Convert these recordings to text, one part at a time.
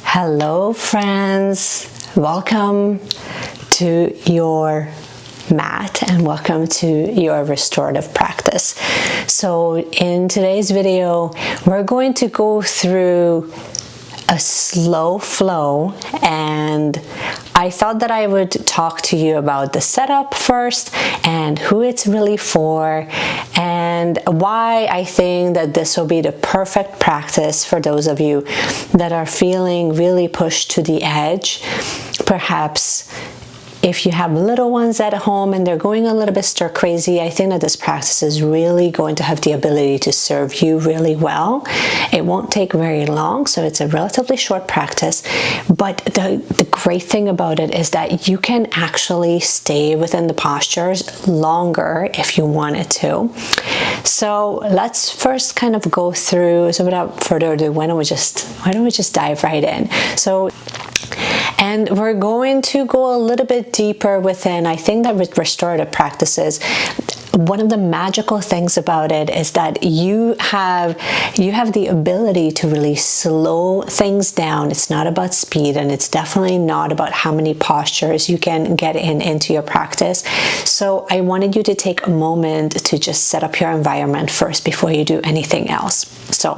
Hello friends, welcome to your mat and welcome to your restorative practice. So in today's video, we're going to go through a slow flow, and I thought that I would talk to you about the setup first and who it's really for and why I think that this will be the perfect practice for those of you that are feeling really pushed to the edge. Perhaps if you have little ones at home and they're going a little bit stir crazy, I think that this practice is really going to have the ability to serve you really well. It won't take very long, so it's a relatively short practice. But the great thing about it is that you can actually stay within the postures longer if you wanted to. So let's first kind of go through. So without further ado, why don't we just dive right in? And we're going to go a little bit deeper within. I think that with restorative practices, one of the magical things about it is that you have the ability to really slow things down. It's not about speed, and it's definitely not about how many postures you can get into your practice. So I wanted you to take a moment to just set up your environment first before you do anything else. So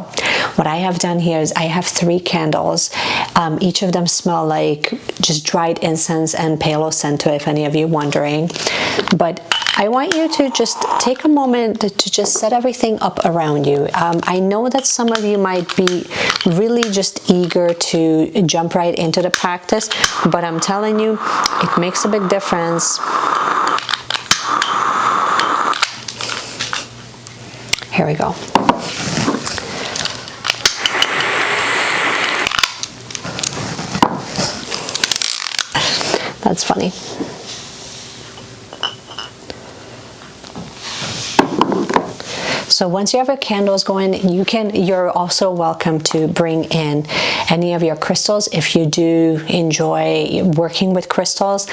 what I have done here is I have 3 candles. Each of them smell like just dried incense and Palo Santo, if any of you are wondering. But I want you to just take a moment to just set everything up around you. I know that some of you might be really just eager to jump right into the practice, but I'm telling you, it makes a big difference. Here we go. That's funny. So once you have your candles going, you're also welcome to bring in any of your crystals. If you do enjoy working with crystals,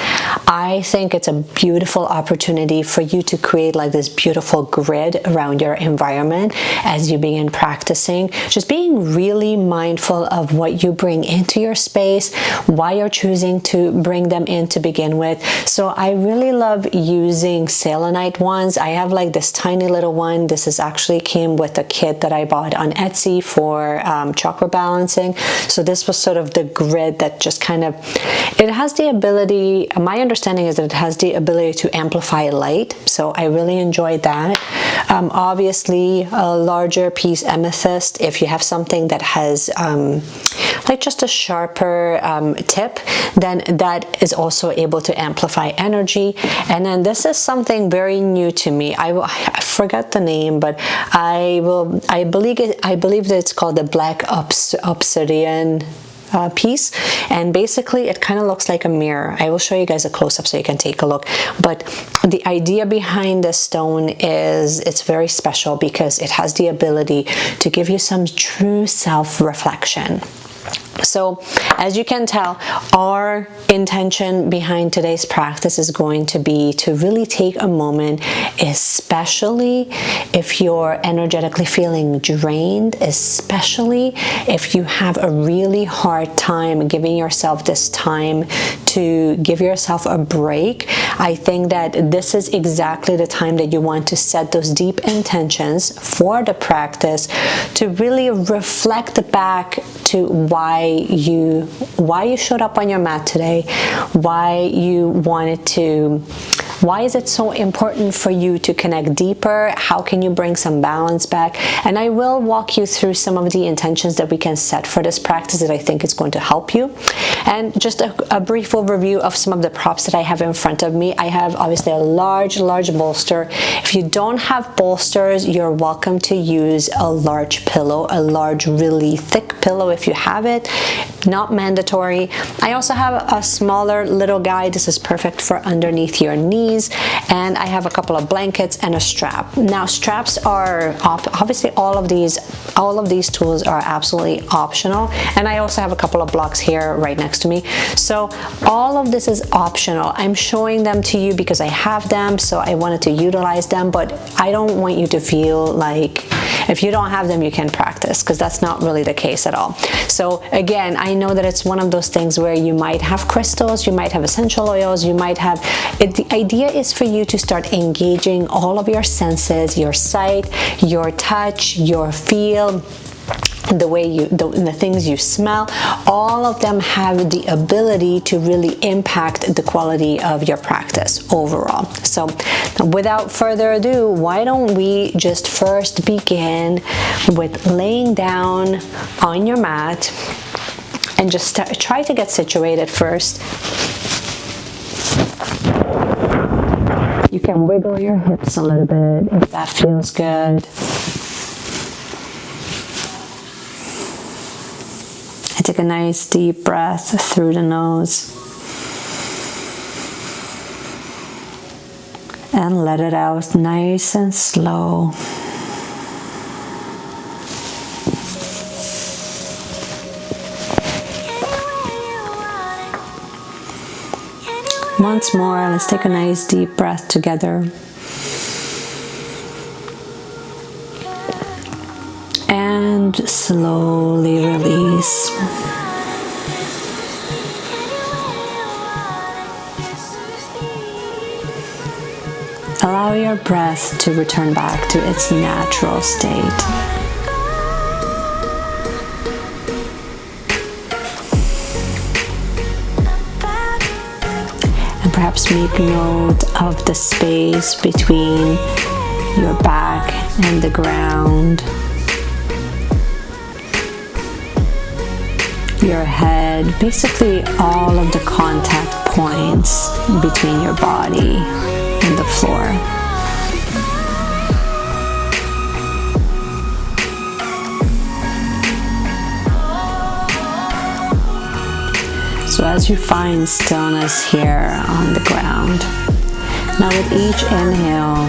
I think it's a beautiful opportunity for you to create like this beautiful grid around your environment as you begin practicing. Just being really mindful of what you bring into your space, why you're choosing to bring them in to begin with. So I really love using selenite ones. I have like this tiny little one. This is actually came with a kit that I bought on Etsy for chakra balancing. So this was sort of the grid that just kind of, it has the ability, my understanding is that it has the ability to amplify light. So I really enjoyed that. Obviously a larger piece amethyst, if you have something that has like just a sharper tip, then that is also able to amplify energy. And then this is something very new to me. I forgot the name, but I believe that it's called the black obsidian piece, and basically it kind of looks like a mirror. I will show you guys a close-up so you can take a look. But the idea behind this stone is it's very special because it has the ability to give you some true self-reflection. So as you can tell, our intention behind today's practice is going to be to really take a moment, especially if you're energetically feeling drained, especially if you have a really hard time giving yourself this time to give yourself a break. I think that this is exactly the time that you want to set those deep intentions for the practice, to really reflect back to why you showed up on your mat today, why is it so important for you to connect deeper? How can you bring some balance back? And I will walk you through some of the intentions that we can set for this practice that I think is going to help you. And just a brief overview of some of the props that I have in front of me. I have obviously a large bolster. If you don't have bolsters, you're welcome to use a large pillow, a large, really thick pillow if you have it. Not mandatory. I also have a smaller little guy. This is perfect for underneath your knees. And I have a couple of blankets and a strap. Now straps are obviously all of these tools are absolutely optional. And I also have a couple of blocks here right next to me. So all of this is optional. I'm showing them to you because I have them, so I wanted to utilize them, but I don't want you to feel like If you don't have them, you can practice, because that's not really the case at all. So again, I know that it's one of those things where you might have crystals, you might have essential oils, you might have the idea is for you to start engaging all of your senses, your sight, your touch, your feel, the way the things you smell. All of them have the ability to really impact the quality of your practice overall. So without further ado, why don't we just first begin with laying down on your mat and just try to get situated first. You can wiggle your hips a little bit if that feels good. And take a nice deep breath through the nose. And let it out nice and slow. Once more, let's take a nice deep breath together. And slowly release. Allow your breath to return back to its natural state. Perhaps make note of the space between your back and the ground, your head, basically all of the contact points between your body and the floor. So as you find stillness here on the ground, now with each inhale,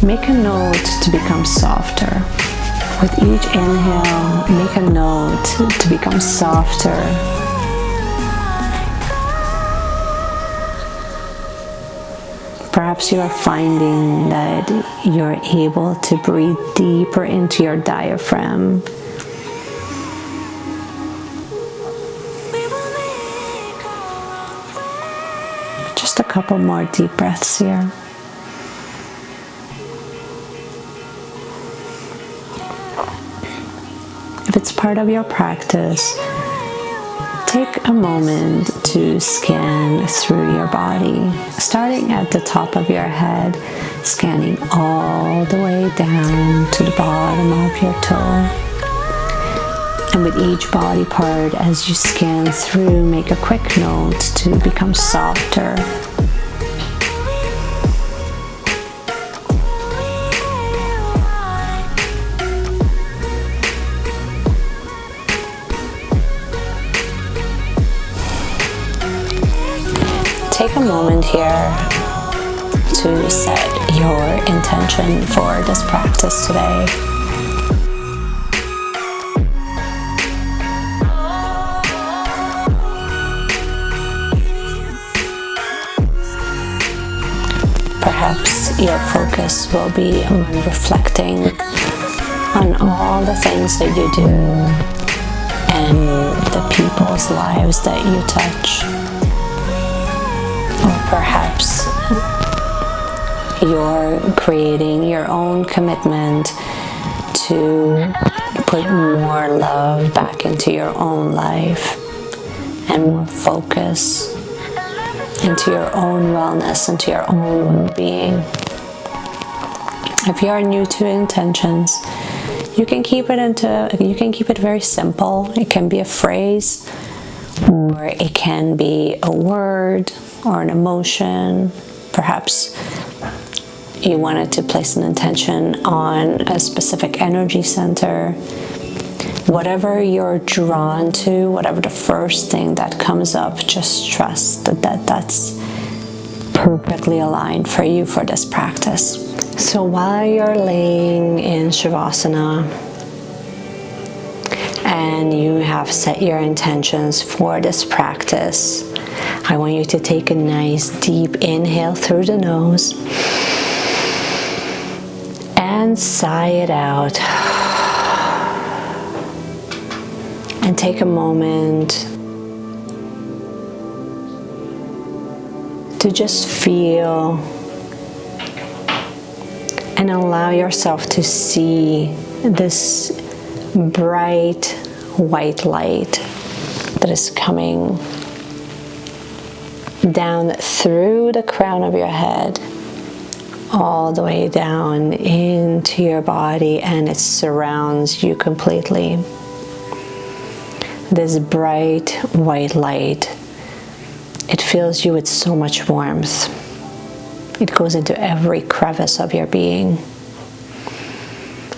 make a note to become softer. With each inhale, make a note to become softer. Perhaps you are finding that you're able to breathe deeper into your diaphragm. Just a couple more deep breaths here. If it's part of your practice, take a moment to scan through your body, starting at the top of your head, scanning all the way down to the bottom of your toe. And with each body part, as you scan through, make a quick note to become softer. Take a moment here to set your intention for this practice today. Perhaps your focus will be on reflecting on all the things that you do and the people's lives that you touch. Or perhaps you're creating your own commitment to put more love back into your own life and more focus into your own wellness, into your own well-being. If you are new to intentions, you can keep it very simple. It can be a phrase, or it can be a word or an emotion. Perhaps you wanted to place an intention on a specific energy center. Whatever you're drawn to, whatever the first thing that comes up, just trust that that's perfectly aligned for you for this practice. So while you're laying in Shavasana and you have set your intentions for this practice, I want you to take a nice deep inhale through the nose And sigh it out. And take a moment to just feel and allow yourself to see this bright white light that is coming down through the crown of your head, all the way down into your body, and it surrounds you completely. This bright white light, it fills you with so much warmth. It goes into every crevice of your being.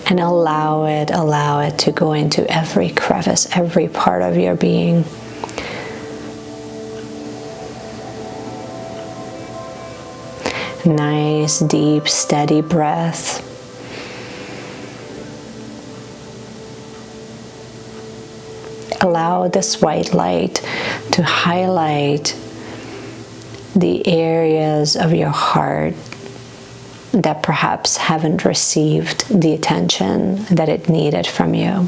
And allow it to go into every crevice, every part of your being. Nice, deep, steady breath. Allow this white light to highlight the areas of your heart that perhaps haven't received the attention that it needed from you.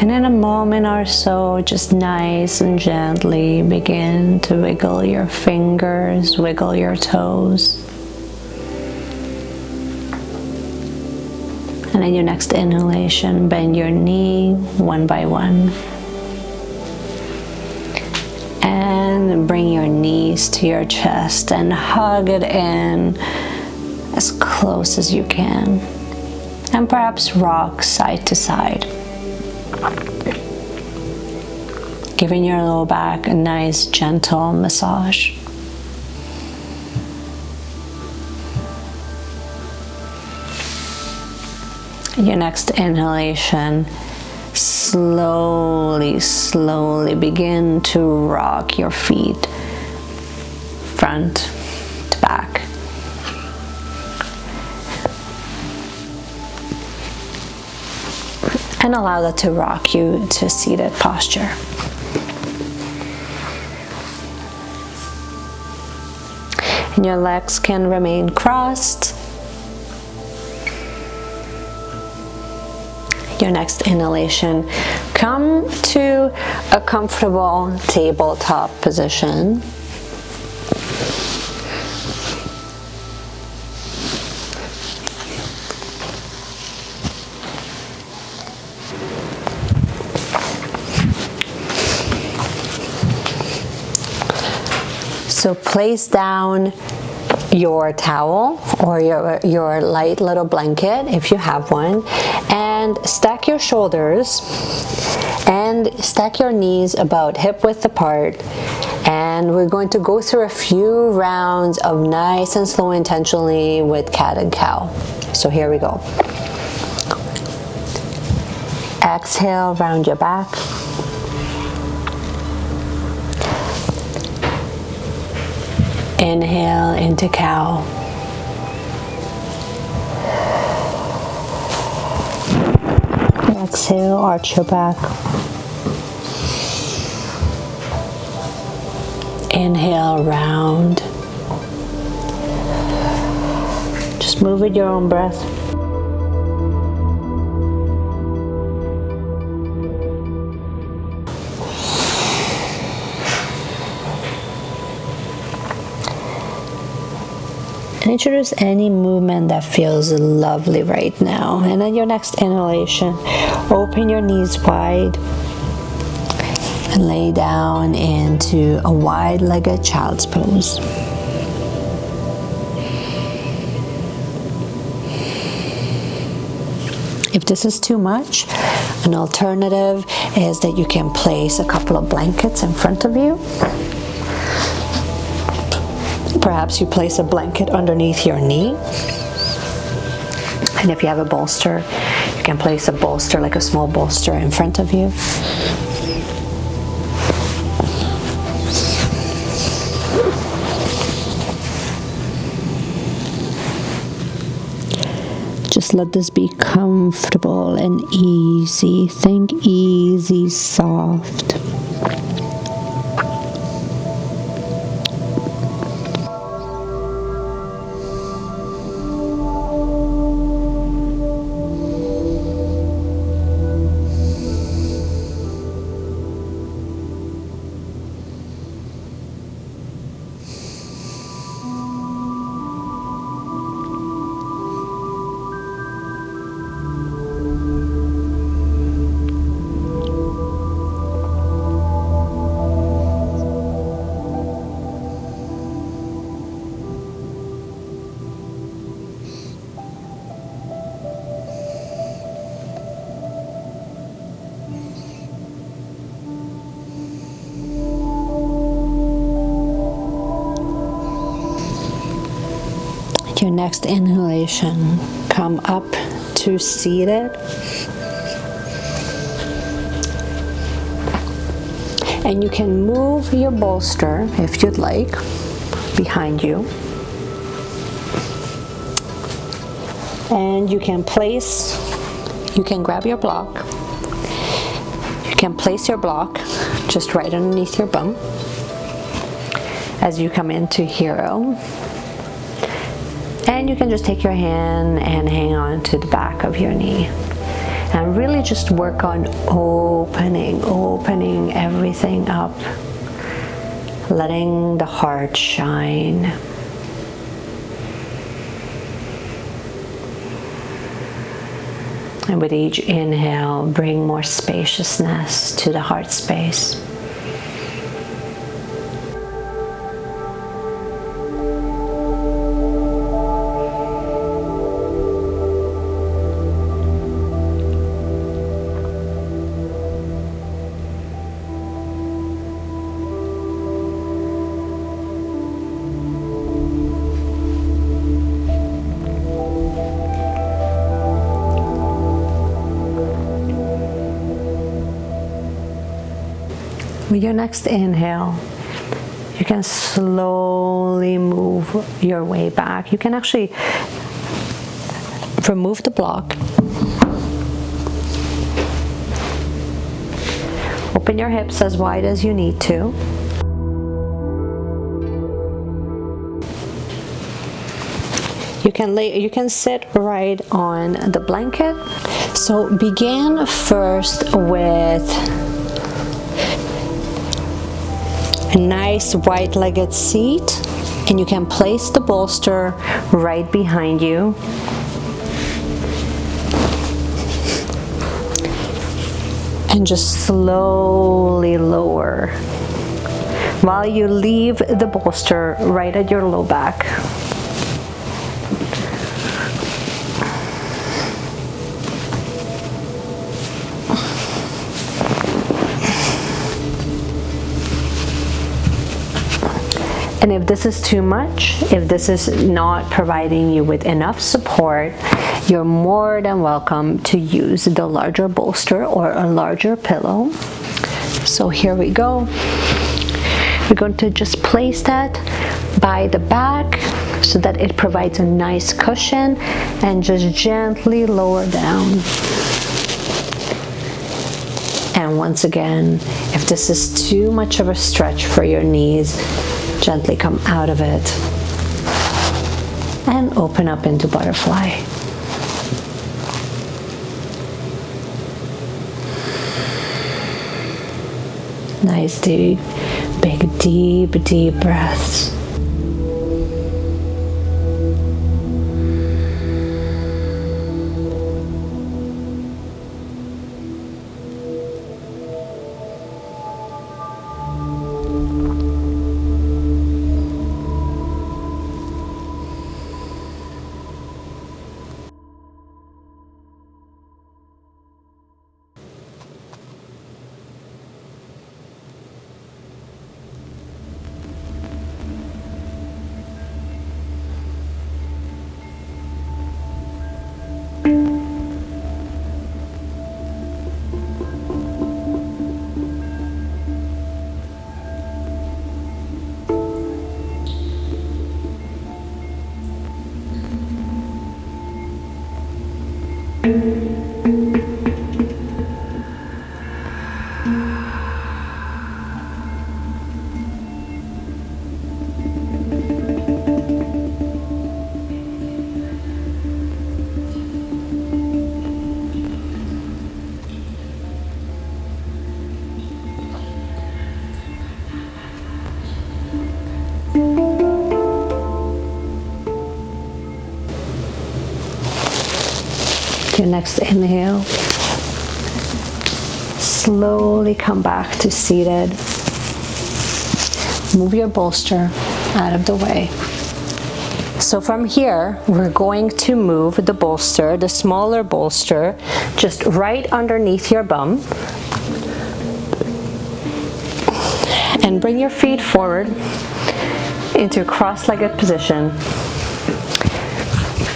And in a moment or so, just nice and gently begin to wiggle your fingers, wiggle your toes. And in your next inhalation, bend your knee one by one. And bring your knees to your chest and hug it in as close as you can. And perhaps rock side to side. Giving your low back a nice gentle massage. Your next inhalation, slowly begin to rock your feet front to back. And allow that to rock you to seated posture. And your legs can remain crossed. Your next inhalation, come to a comfortable tabletop position. So place down your towel or your light little blanket if you have one, and stack your shoulders and stack your knees about hip width apart, and we're going to go through a few rounds of nice and slow intentionally with cat and cow. So here we go. Exhale, round your back. Inhale into cow. Exhale, arch your back. Inhale, round. Just move with your own breath. Introduce any movement that feels lovely right now. And then your next inhalation, open your knees wide and lay down into a wide-legged child's pose. If this is too much, an alternative is that you can place a couple of blankets in front of you. Perhaps you place a blanket underneath your knee. And if you have a bolster, you can place a bolster, like a small bolster, in front of you. Just let this be comfortable and easy. Think easy, soft. Your next inhalation, come up to seated. And you can move your bolster, if you'd like, behind you. And you can grab your block. You can place your block just right underneath your bum as you come into hero. And you can just take your hand and hang on to the back of your knee. And really just work on opening everything up. Letting the heart shine. And with each inhale, bring more spaciousness to the heart space. With your next inhale, you can slowly move your way back. You can actually remove the block. Open your hips as wide as you need to. You can sit right on the blanket. So begin first with a nice wide-legged seat, and you can place the bolster right behind you. And just slowly lower while you leave the bolster right at your low back. And if this is too much, if this is not providing you with enough support, you're more than welcome to use the larger bolster or a larger pillow. So here we go. We're going to just place that by the back so that it provides a nice cushion, and just gently lower down. And once again, if this is too much of a stretch for your knees, gently come out of it and open up into butterfly. Nice deep, big deep breaths. Your next inhale, slowly come back to seated. Move your bolster out of the way. So from here, we're going to move the bolster, the smaller bolster, just right underneath your bum. And bring your feet forward into a cross-legged position.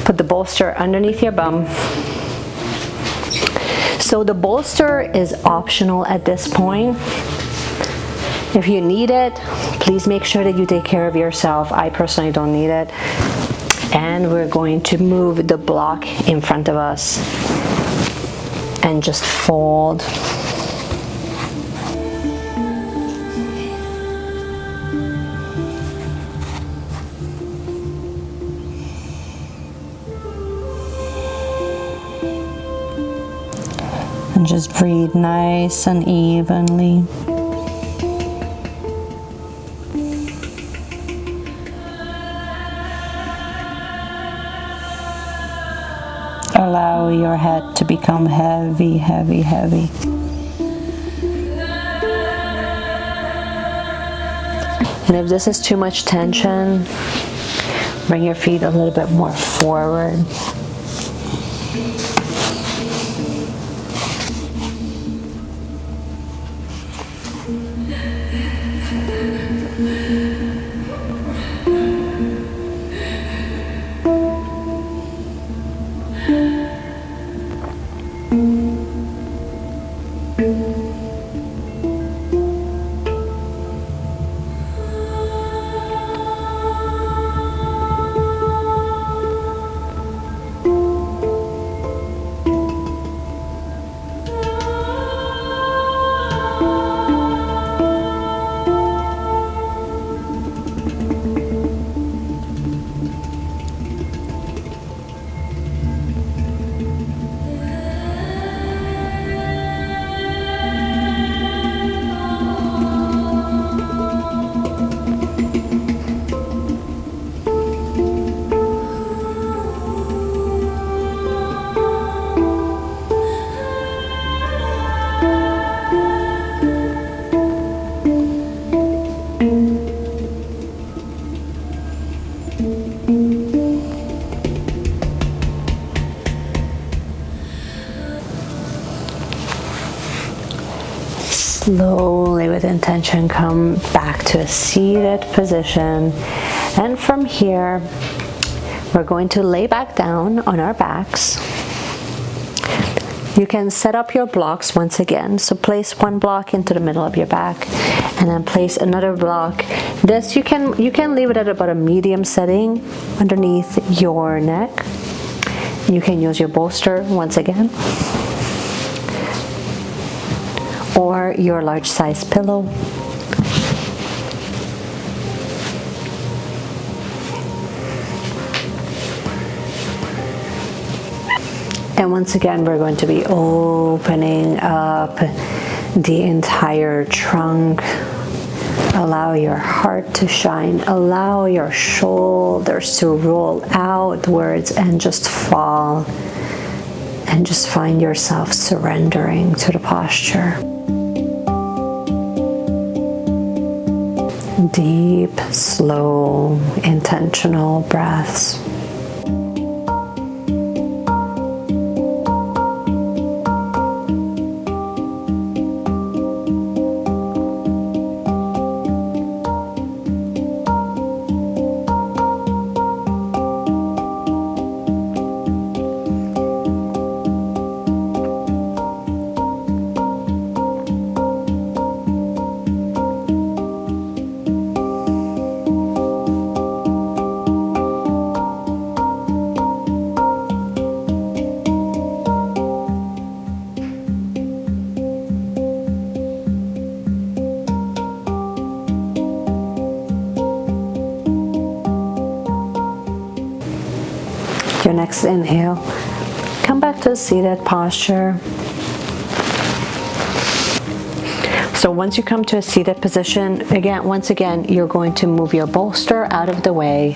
Put the bolster underneath your bum. So the bolster is optional at this point. If you need it, please make sure that you take care of yourself. I personally don't need it. And we're going to move the block in front of us and just fold. And just breathe nice and evenly. Allow your head to become heavy, heavy, heavy. And if this is too much tension, bring your feet a little bit more forward. Slowly, with intention, come back to a seated position. And from here, we're going to lay back down on our backs. You can set up your blocks once again. So place one block into the middle of your back and then place another block. This you can leave it at about a medium setting underneath your neck. You can use your bolster once again, or your large size pillow. And once again, we're going to be opening up the entire trunk. Allow your heart to shine. Allow your shoulders to roll outwards and just fall. And just find yourself surrendering to the posture. Deep, slow, intentional breaths. Your next inhale, come back to a seated posture. So once you come to a seated position, once again, you're going to move your bolster out of the way.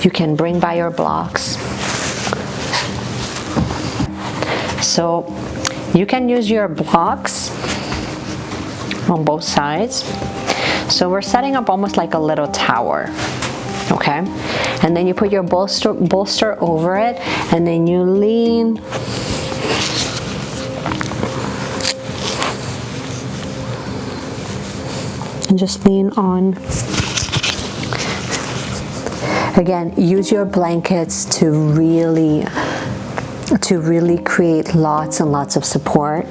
You can bring by your blocks. So you can use your blocks on both sides. So we're setting up almost like a little tower, okay? And then you put your bolster over it, and then you lean. And just lean on. Again, use your blankets to really create lots and lots of support.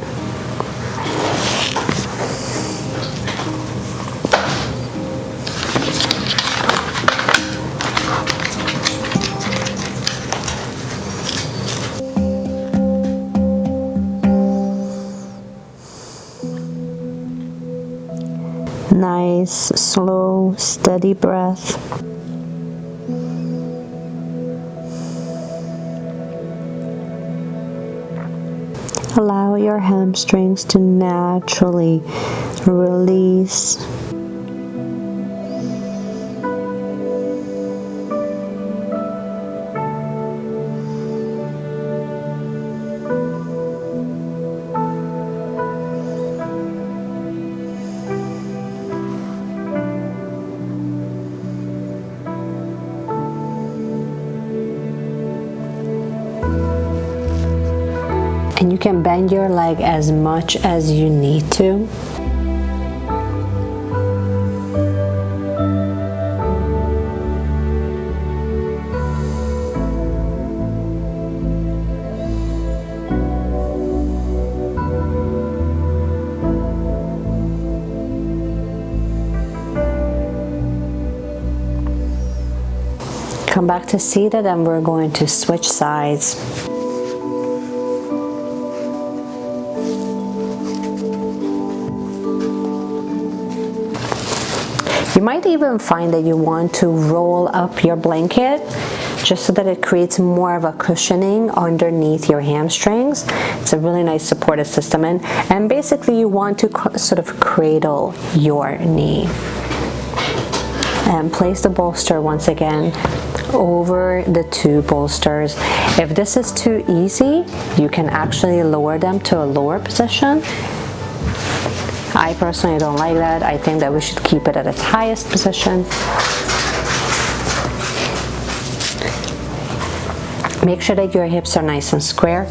Nice, slow, steady breath. Allow your hamstrings to naturally release. And you can bend your leg as much as you need to. Come back to seated, and we're going to switch sides. You might even find that you want to roll up your blanket just so that it creates more of a cushioning underneath your hamstrings. It's a really nice supportive system, and basically you want to sort of cradle your knee. And place the bolster once again over the two bolsters. If this is too easy, you can actually lower them to a lower position. I personally don't like that. I think that we should keep it at its highest position. Make sure that your hips are nice and square.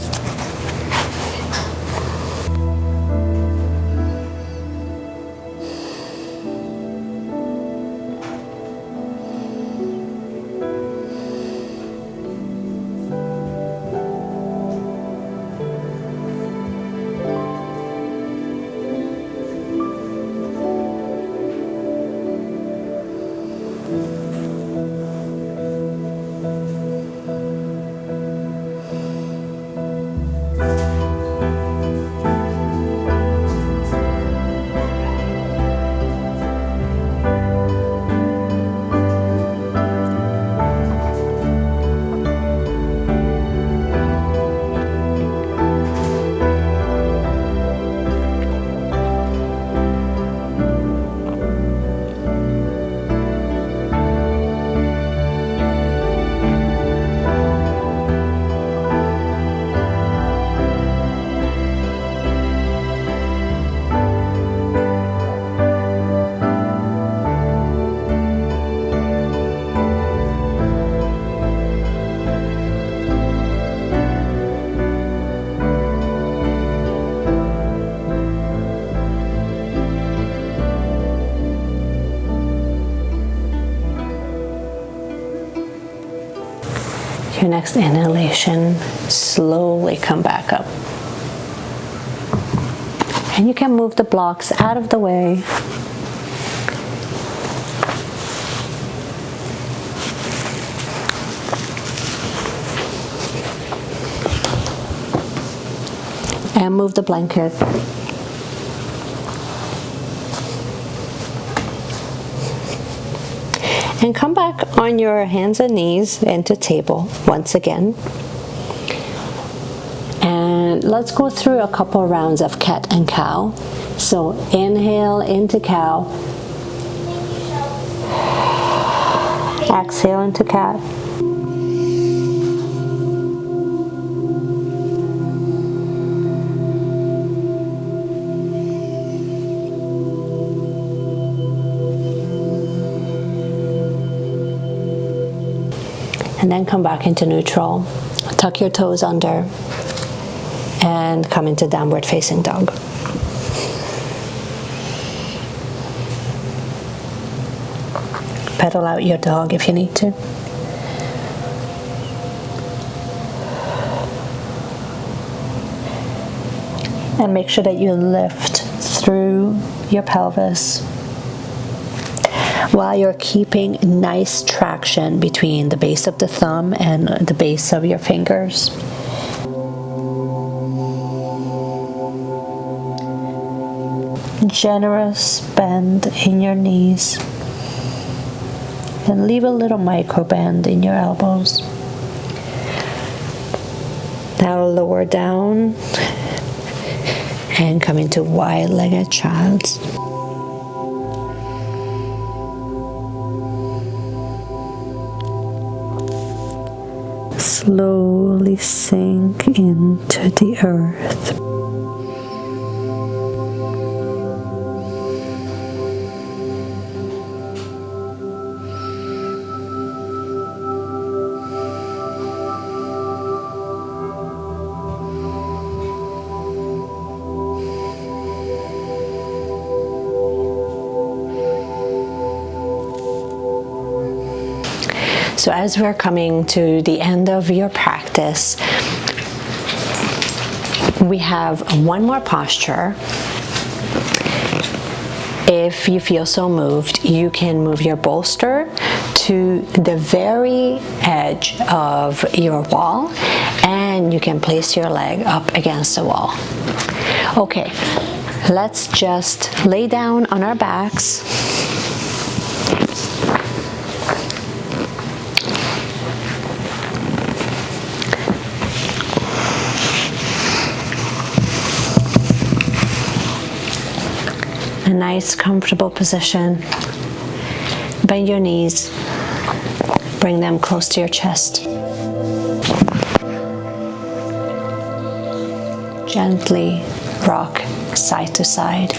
Your next inhalation, slowly come back up. And you can move the blocks out of the way. And move the blanket. And come back on your hands and knees into table once again. And let's go through a couple rounds of cat and cow. So inhale into cow. Exhale into cat. And then come back into neutral. Tuck your toes under and come into downward facing dog. Pedal out your dog if you need to. And make sure that you lift through your pelvis while you're keeping nice traction between the base of the thumb and the base of your fingers. Generous bend in your knees. And leave a little micro bend in your elbows. Now lower down and come into wide-legged child's. Slowly sink into the earth. So as we're coming to the end of your practice, we have one more posture. If you feel so moved, you can move your bolster to the very edge of your wall, and you can place your leg up against the wall. Okay, let's just lay down on our backs. A nice comfortable position. Bend your knees, bring them close to your chest. Gently rock side to side.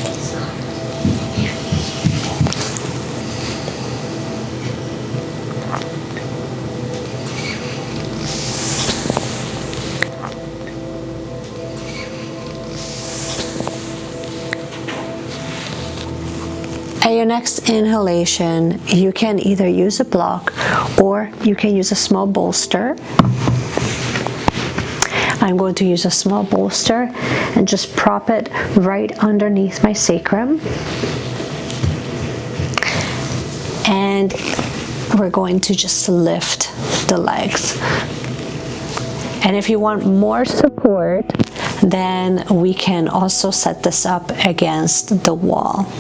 At your next inhalation, you can either use a block or you can use a small bolster. I'm going to use a small bolster and just prop it right underneath my sacrum. And we're going to just lift the legs. And if you want more support, then we can also set this up against the wall.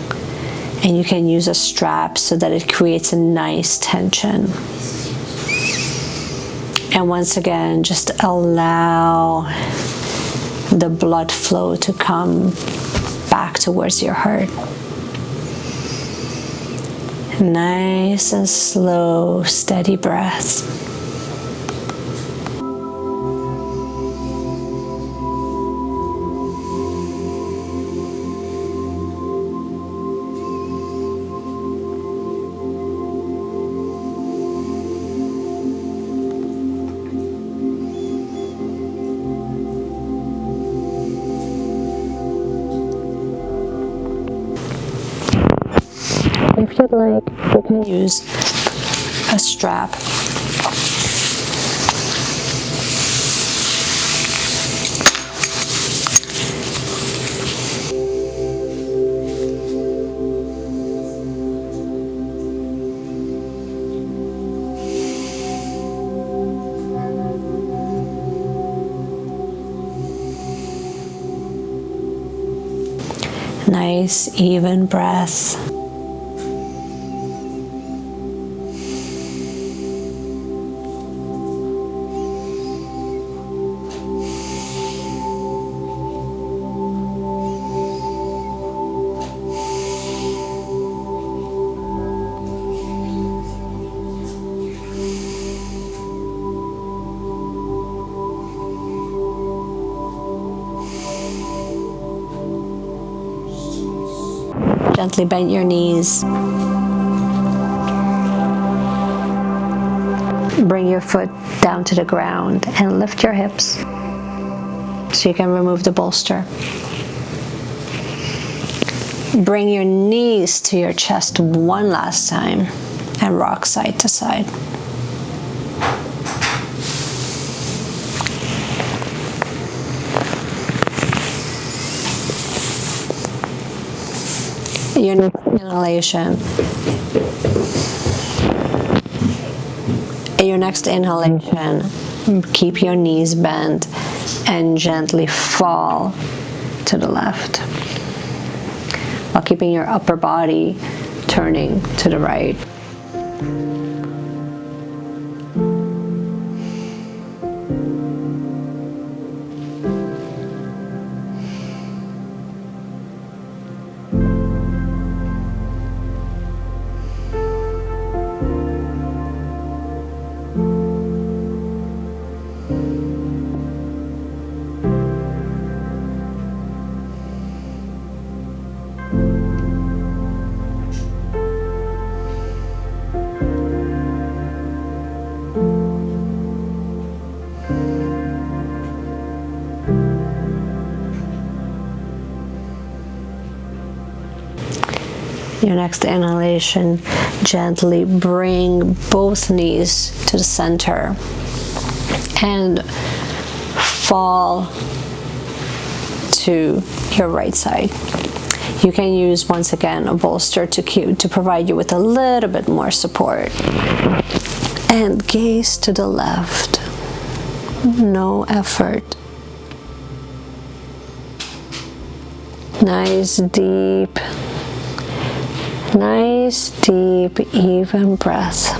And you can use a strap so that it creates a nice tension. And once again, just allow the blood flow to come back towards your heart. Nice and slow, steady breaths. If you'd like, you can use a strap. Nice, even breath. Gently bend your knees. Bring your foot down to the ground and lift your hips so you can remove the bolster. Bring your knees to your chest one last time and rock side to side. Your next inhalation. Your next inhalation, keep your knees bent and gently fall to the left while keeping your upper body turning to the right. Your next inhalation, gently bring both knees to the center and fall to your right side. You can use, once again, a bolster to provide you with a little bit more support. And gaze to the left. No effort. Nice, deep, even breath.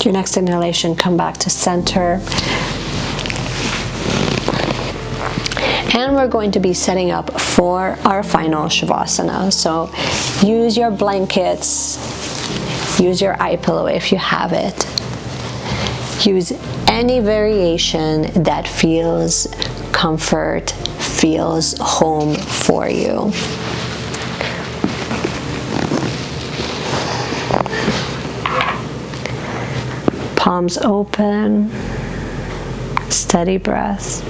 Your next inhalation, come back to center. And we're going to be setting up for our final Shavasana. So use your blankets, use your eye pillow if you have it. Use any variation that feels comfort, feels home for you. Palms open, steady breath.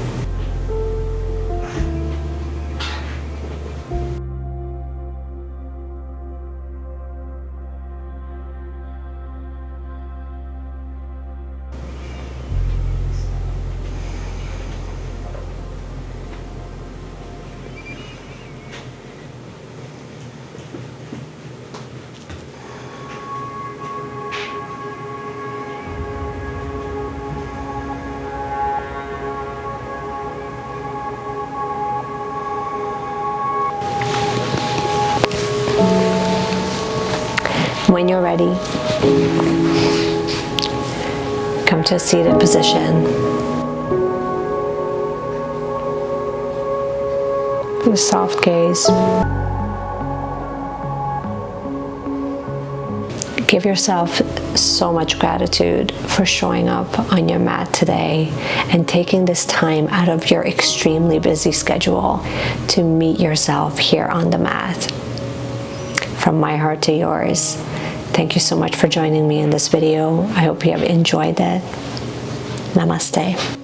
When you're ready, come to a seated position. With a soft gaze. Give yourself so much gratitude for showing up on your mat today and taking this time out of your extremely busy schedule to meet yourself here on the mat. From my heart to yours, thank you so much for joining me in this video. I hope you have enjoyed it. Namaste.